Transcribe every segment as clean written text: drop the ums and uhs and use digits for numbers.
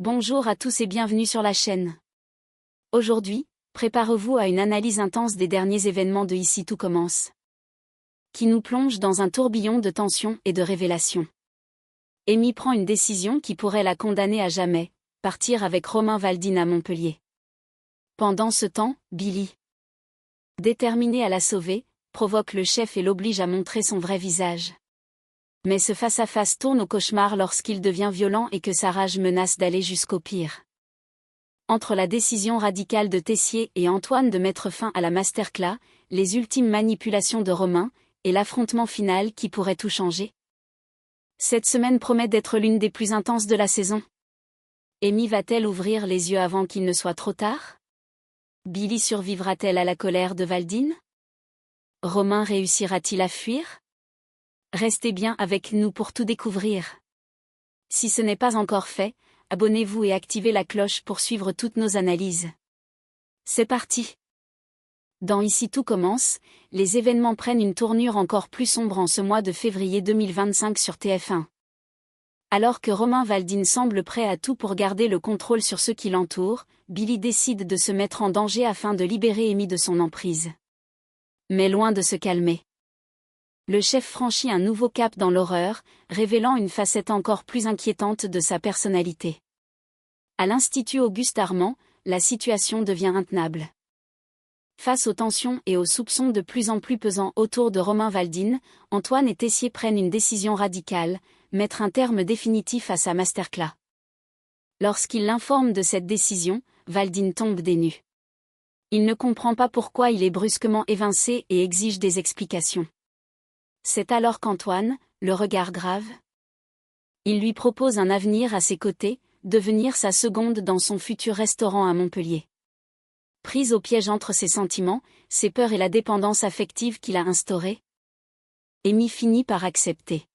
Bonjour à tous et bienvenue sur la chaîne. Aujourd'hui, préparez-vous à une analyse intense des derniers événements de Ici tout commence, qui nous plonge dans un tourbillon de tensions et de révélations. Amy prend une décision qui pourrait la condamner à jamais, partir avec Romain Valdine à Montpellier. Pendant ce temps, Billy, déterminé à la sauver, provoque le chef et l'oblige à montrer son vrai visage. Mais ce face-à-face tourne au cauchemar lorsqu'il devient violent et que sa rage menace d'aller jusqu'au pire. Entre la décision radicale de Tessier et Antoine de mettre fin à la masterclass, les ultimes manipulations de Romain, et l'affrontement final qui pourrait tout changer. Cette semaine promet d'être l'une des plus intenses de la saison. Amy va-t-elle ouvrir les yeux avant qu'il ne soit trop tard? Billy survivra-t-elle à la colère de Valdine? Romain réussira-t-il à fuir? Restez bien avec nous pour tout découvrir. Si ce n'est pas encore fait, abonnez-vous et activez la cloche pour suivre toutes nos analyses. C'est parti! Dans Ici tout commence, les événements prennent une tournure encore plus sombre en ce mois de février 2025 sur TF1. Alors que Romain Valdine semble prêt à tout pour garder le contrôle sur ceux qui l'entourent, Billy décide de se mettre en danger afin de libérer Amy de son emprise. Mais loin de se calmer, le chef franchit un nouveau cap dans l'horreur, révélant une facette encore plus inquiétante de sa personnalité. À l'Institut Auguste Armand, la situation devient intenable. Face aux tensions et aux soupçons de plus en plus pesants autour de Romain Valdine, Antoine et Tessier prennent une décision radicale, mettre un terme définitif à sa masterclass. Lorsqu'il l'informe de cette décision, Valdine tombe des nues. Il ne comprend pas pourquoi il est brusquement évincé et exige des explications. C'est alors qu'Antoine, le regard grave, il lui propose un avenir à ses côtés, devenir sa seconde dans son futur restaurant à Montpellier. Prise au piège entre ses sentiments, ses peurs et la dépendance affective qu'il a instaurée, Amy finit par accepter.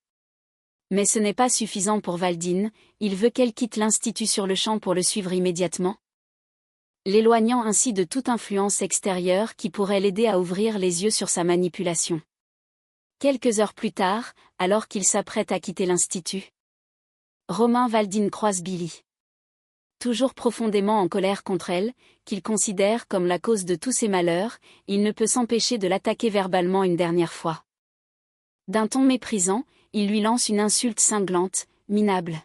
Mais ce n'est pas suffisant pour Valdine, il veut qu'elle quitte l'Institut sur le champ pour le suivre immédiatement, l'éloignant ainsi de toute influence extérieure qui pourrait l'aider à ouvrir les yeux sur sa manipulation. Quelques heures plus tard, alors qu'il s'apprête à quitter l'Institut, Romain Valdine croise Billy. Toujours profondément en colère contre elle, qu'il considère comme la cause de tous ses malheurs, il ne peut s'empêcher de l'attaquer verbalement une dernière fois. D'un ton méprisant, il lui lance une insulte cinglante, minable.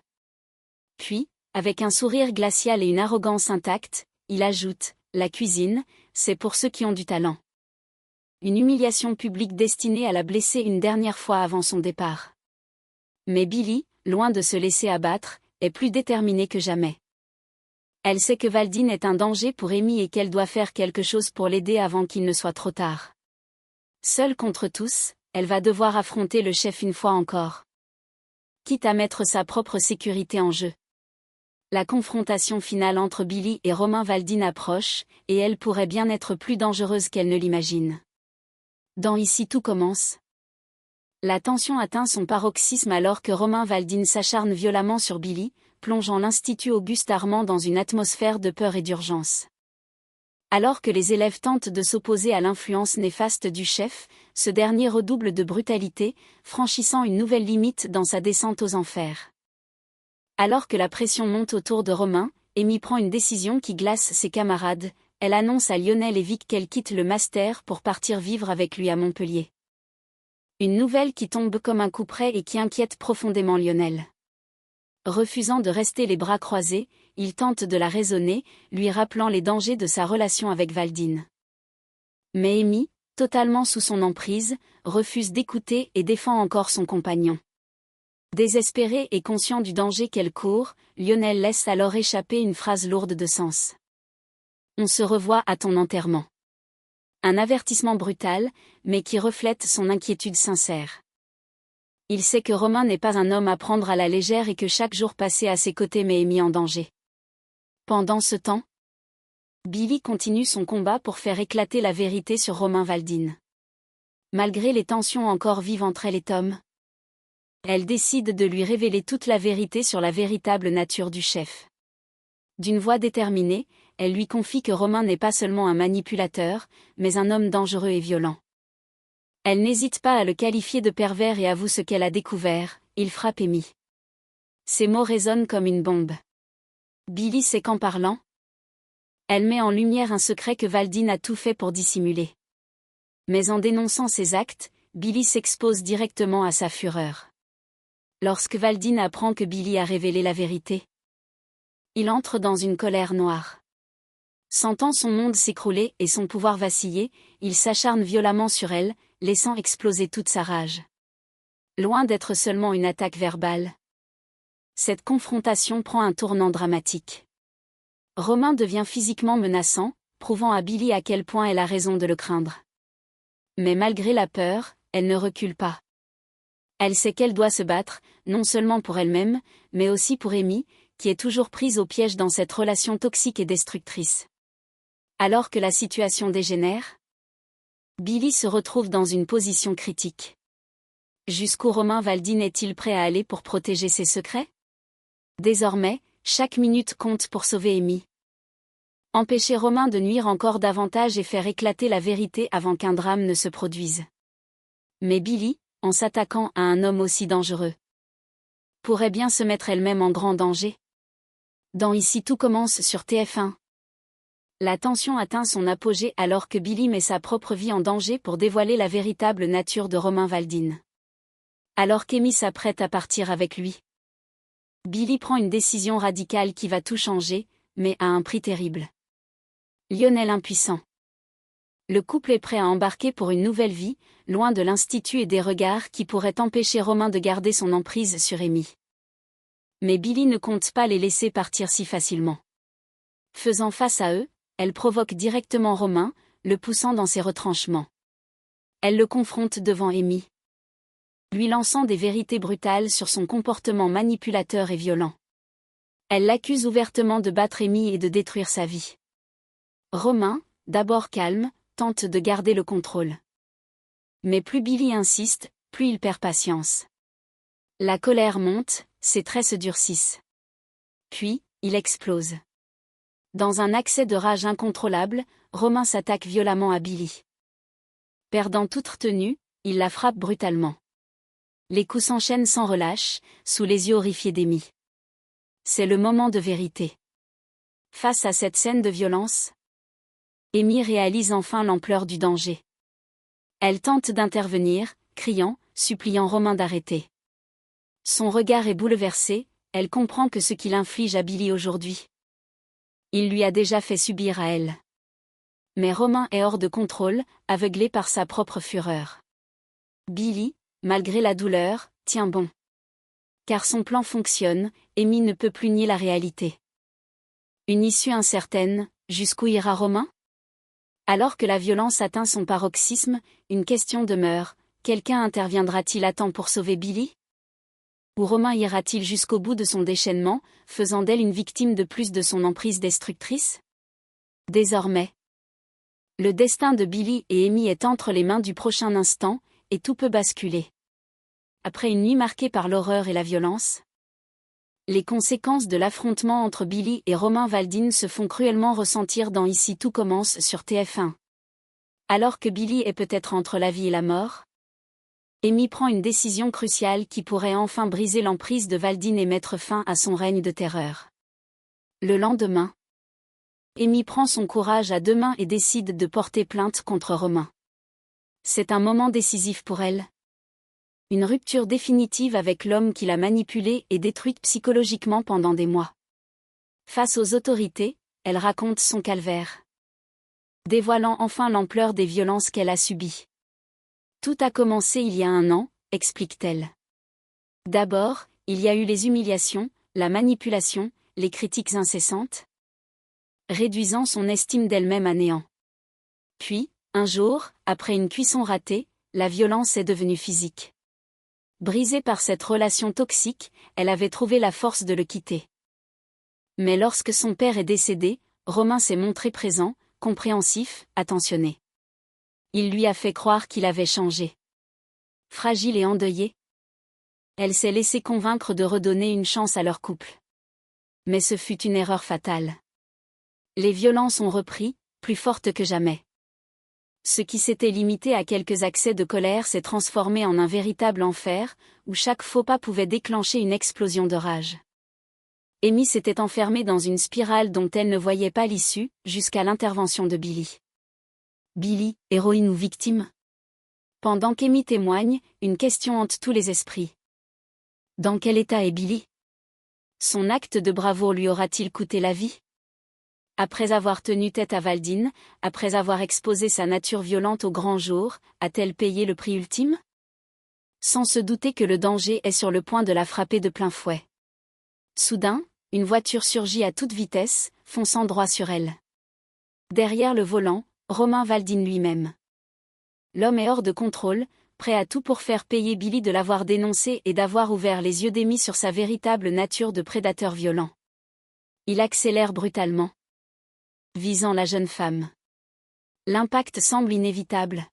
Puis, avec un sourire glacial et une arrogance intacte, il ajoute « La cuisine, c'est pour ceux qui ont du talent ». Une humiliation publique destinée à la blesser une dernière fois avant son départ. Mais Billy, loin de se laisser abattre, est plus déterminée que jamais. Elle sait que Valdine est un danger pour Amy et qu'elle doit faire quelque chose pour l'aider avant qu'il ne soit trop tard. Seule contre tous, elle va devoir affronter le chef une fois encore, quitte à mettre sa propre sécurité en jeu. La confrontation finale entre Billy et Romain Valdine approche, et elle pourrait bien être plus dangereuse qu'elle ne l'imagine. Dans Ici tout commence, la tension atteint son paroxysme alors que Romain Valdine s'acharne violemment sur Billy, plongeant l'Institut Auguste Armand dans une atmosphère de peur et d'urgence. Alors que les élèves tentent de s'opposer à l'influence néfaste du chef, ce dernier redouble de brutalité, franchissant une nouvelle limite dans sa descente aux enfers. Alors que la pression monte autour de Romain, Amy prend une décision qui glace ses camarades. Elle annonce à Lionel et Vic qu'elle quitte le master pour partir vivre avec lui à Montpellier. Une nouvelle qui tombe comme un coup près et qui inquiète profondément Lionel. Refusant de rester les bras croisés, il tente de la raisonner, lui rappelant les dangers de sa relation avec Valdine. Mais Amy, totalement sous son emprise, refuse d'écouter et défend encore son compagnon. Désespéré et conscient du danger qu'elle court, Lionel laisse alors échapper une phrase lourde de sens. On se revoit à ton enterrement. Un avertissement brutal, mais qui reflète son inquiétude sincère. Il sait que Romain n'est pas un homme à prendre à la légère et que chaque jour passé à ses côtés met Amy en danger. Pendant ce temps, Billy continue son combat pour faire éclater la vérité sur Romain Valdine. Malgré les tensions encore vives entre elle et Tom, elle décide de lui révéler toute la vérité sur la véritable nature du chef. D'une voix déterminée, elle lui confie que Romain n'est pas seulement un manipulateur, mais un homme dangereux et violent. Elle n'hésite pas à le qualifier de pervers et avoue ce qu'elle a découvert, il frappe Amy. Ces mots résonnent comme une bombe. Billy sait qu'en parlant, elle met en lumière un secret que Valdine a tout fait pour dissimuler. Mais en dénonçant ses actes, Billy s'expose directement à sa fureur. Lorsque Valdine apprend que Billy a révélé la vérité, il entre dans une colère noire. Sentant son monde s'écrouler et son pouvoir vaciller, il s'acharne violemment sur elle, laissant exploser toute sa rage. Loin d'être seulement une attaque verbale, cette confrontation prend un tournant dramatique. Romain devient physiquement menaçant, prouvant à Billy à quel point elle a raison de le craindre. Mais malgré la peur, elle ne recule pas. Elle sait qu'elle doit se battre, non seulement pour elle-même, mais aussi pour Amy, qui est toujours prise au piège dans cette relation toxique et destructrice. Alors que la situation dégénère, Billy se retrouve dans une position critique. Jusqu'où Romain Valdine est-il prêt à aller pour protéger ses secrets? Désormais, chaque minute compte pour sauver Amy. Empêcher Romain de nuire encore davantage et faire éclater la vérité avant qu'un drame ne se produise. Mais Billy, en s'attaquant à un homme aussi dangereux, pourrait bien se mettre elle-même en grand danger. Dans Ici tout commence sur TF1. La tension atteint son apogée alors que Billy met sa propre vie en danger pour dévoiler la véritable nature de Romain Valdine. Alors qu'Amy s'apprête à partir avec lui, Billy prend une décision radicale qui va tout changer, mais à un prix terrible. Lionel impuissant. Le couple est prêt à embarquer pour une nouvelle vie, loin de l'institut et des regards qui pourraient empêcher Romain de garder son emprise sur Amy. Mais Billy ne compte pas les laisser partir si facilement. Faisant face à eux, elle provoque directement Romain, le poussant dans ses retranchements. Elle le confronte devant Amy, lui lançant des vérités brutales sur son comportement manipulateur et violent. Elle l'accuse ouvertement de battre Amy et de détruire sa vie. Romain, d'abord calme, tente de garder le contrôle. Mais plus Billy insiste, plus il perd patience. La colère monte, ses traits se durcissent. Puis, il explose. Dans un accès de rage incontrôlable, Romain s'attaque violemment à Billy. Perdant toute retenue, il la frappe brutalement. Les coups s'enchaînent sans relâche, sous les yeux horrifiés d'Amy. C'est le moment de vérité. Face à cette scène de violence, Amy réalise enfin l'ampleur du danger. Elle tente d'intervenir, criant, suppliant Romain d'arrêter. Son regard est bouleversé, elle comprend que ce qu'il inflige à Billy aujourd'hui, il lui a déjà fait subir à elle. Mais Romain est hors de contrôle, aveuglé par sa propre fureur. Billy, malgré la douleur, tient bon. Car son plan fonctionne, Amy ne peut plus nier la réalité. Une issue incertaine, jusqu'où ira Romain? Alors que la violence atteint son paroxysme, une question demeure, quelqu'un interviendra-t-il à temps pour sauver Billy? Ou Romain ira-t-il jusqu'au bout de son déchaînement, faisant d'elle une victime de plus de son emprise destructrice? Désormais, le destin de Billy et Amy est entre les mains du prochain instant, et tout peut basculer. Après une nuit marquée par l'horreur et la violence, les conséquences de l'affrontement entre Billy et Romain Valdine se font cruellement ressentir dans Ici tout commence sur TF1. Alors que Billy est peut-être entre la vie et la mort, Amy prend une décision cruciale qui pourrait enfin briser l'emprise de Valdine et mettre fin à son règne de terreur. Le lendemain, Amy prend son courage à deux mains et décide de porter plainte contre Romain. C'est un moment décisif pour elle. Une rupture définitive avec l'homme qui l'a manipulée et détruite psychologiquement pendant des mois. Face aux autorités, elle raconte son calvaire, dévoilant enfin l'ampleur des violences qu'elle a subies. Tout a commencé il y a 1 an, explique-t-elle. D'abord, il y a eu les humiliations, la manipulation, les critiques incessantes, réduisant son estime d'elle-même à néant. Puis, un jour, après une cuisson ratée, la violence est devenue physique. Brisée par cette relation toxique, elle avait trouvé la force de le quitter. Mais lorsque son père est décédé, Romain s'est montré présent, compréhensif, attentionné. Il lui a fait croire qu'il avait changé. Fragile et endeuillée, elle s'est laissée convaincre de redonner une chance à leur couple. Mais ce fut une erreur fatale. Les violences ont repris, plus fortes que jamais. Ce qui s'était limité à quelques accès de colère s'est transformé en un véritable enfer, où chaque faux pas pouvait déclencher une explosion de rage. Amy s'était enfermée dans une spirale dont elle ne voyait pas l'issue, jusqu'à l'intervention de Billy. Billy, héroïne ou victime? Pendant qu'Amy témoigne, une question hante tous les esprits. Dans quel état est Billy? Son acte de bravoure lui aura-t-il coûté la vie? Après avoir tenu tête à Valdine, après avoir exposé sa nature violente au grand jour, a-t-elle payé le prix ultime? Sans se douter que le danger est sur le point de la frapper de plein fouet. Soudain, une voiture surgit à toute vitesse, fonçant droit sur elle. Derrière le volant, Romain Valdine lui-même. L'homme est hors de contrôle, prêt à tout pour faire payer Billy de l'avoir dénoncé et d'avoir ouvert les yeux d'Amy sur sa véritable nature de prédateur violent. Il accélère brutalement, visant la jeune femme. L'impact semble inévitable.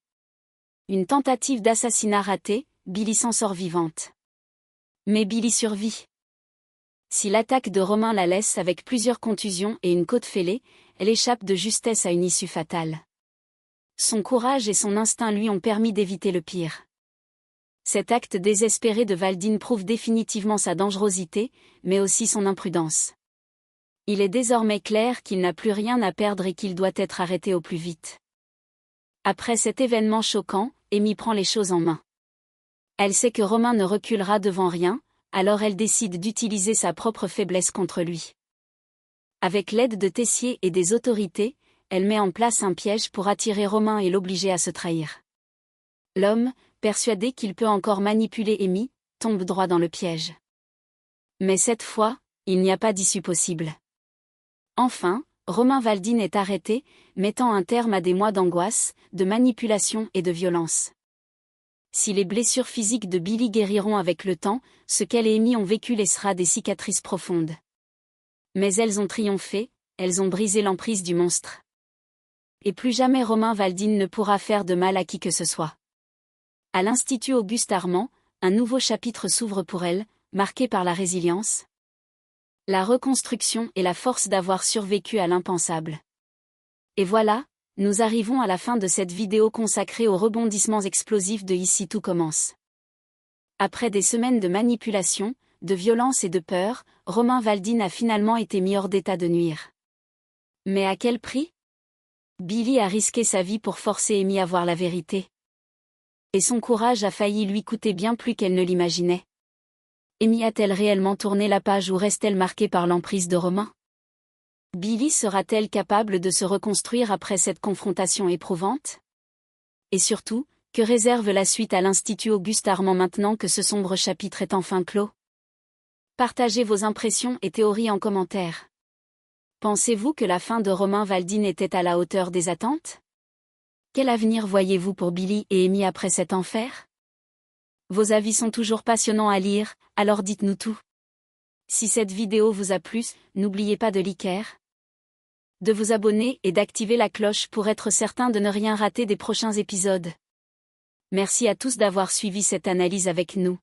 Une tentative d'assassinat ratée, Billy s'en sort vivante. Mais Billy survit. Si l'attaque de Romain la laisse avec plusieurs contusions et une côte fêlée, elle échappe de justesse à une issue fatale. Son courage et son instinct lui ont permis d'éviter le pire. Cet acte désespéré de Valdine prouve définitivement sa dangerosité, mais aussi son imprudence. Il est désormais clair qu'il n'a plus rien à perdre et qu'il doit être arrêté au plus vite. Après cet événement choquant, Amy prend les choses en main. Elle sait que Romain ne reculera devant rien, alors elle décide d'utiliser sa propre faiblesse contre lui. Avec l'aide de Tessier et des autorités, elle met en place un piège pour attirer Romain et l'obliger à se trahir. L'homme, persuadé qu'il peut encore manipuler Amy, tombe droit dans le piège. Mais cette fois, il n'y a pas d'issue possible. Enfin, Romain Valdine est arrêté, mettant un terme à des mois d'angoisse, de manipulation et de violence. Si les blessures physiques de Billy guériront avec le temps, ce qu'elle et Amy ont vécu laissera des cicatrices profondes. Mais elles ont triomphé, elles ont brisé l'emprise du monstre. Et plus jamais Romain Valdine ne pourra faire de mal à qui que ce soit. À l'Institut Auguste Armand, un nouveau chapitre s'ouvre pour elle, marqué par la résilience, la reconstruction et la force d'avoir survécu à l'impensable. Et voilà, nous arrivons à la fin de cette vidéo consacrée aux rebondissements explosifs de Ici tout commence. Après des semaines de manipulation, de violence et de peur, Romain Valdine a finalement été mis hors d'état de nuire. Mais à quel prix? Billy a risqué sa vie pour forcer Amy à voir la vérité. Et son courage a failli lui coûter bien plus qu'elle ne l'imaginait. Amy a-t-elle réellement tourné la page ou reste-t-elle marquée par l'emprise de Romain? Billy sera-t-elle capable de se reconstruire après cette confrontation éprouvante? Et surtout, que réserve la suite à l'Institut Auguste Armand maintenant que ce sombre chapitre est enfin clos? Partagez vos impressions et théories en commentaire. Pensez-vous que la fin de Romain Valdine était à la hauteur des attentes? Quel avenir voyez-vous pour Billy et Amy après cet enfer? Vos avis sont toujours passionnants à lire, alors dites-nous tout. Si cette vidéo vous a plu, n'oubliez pas de liker, de vous abonner et d'activer la cloche pour être certain de ne rien rater des prochains épisodes. Merci à tous d'avoir suivi cette analyse avec nous.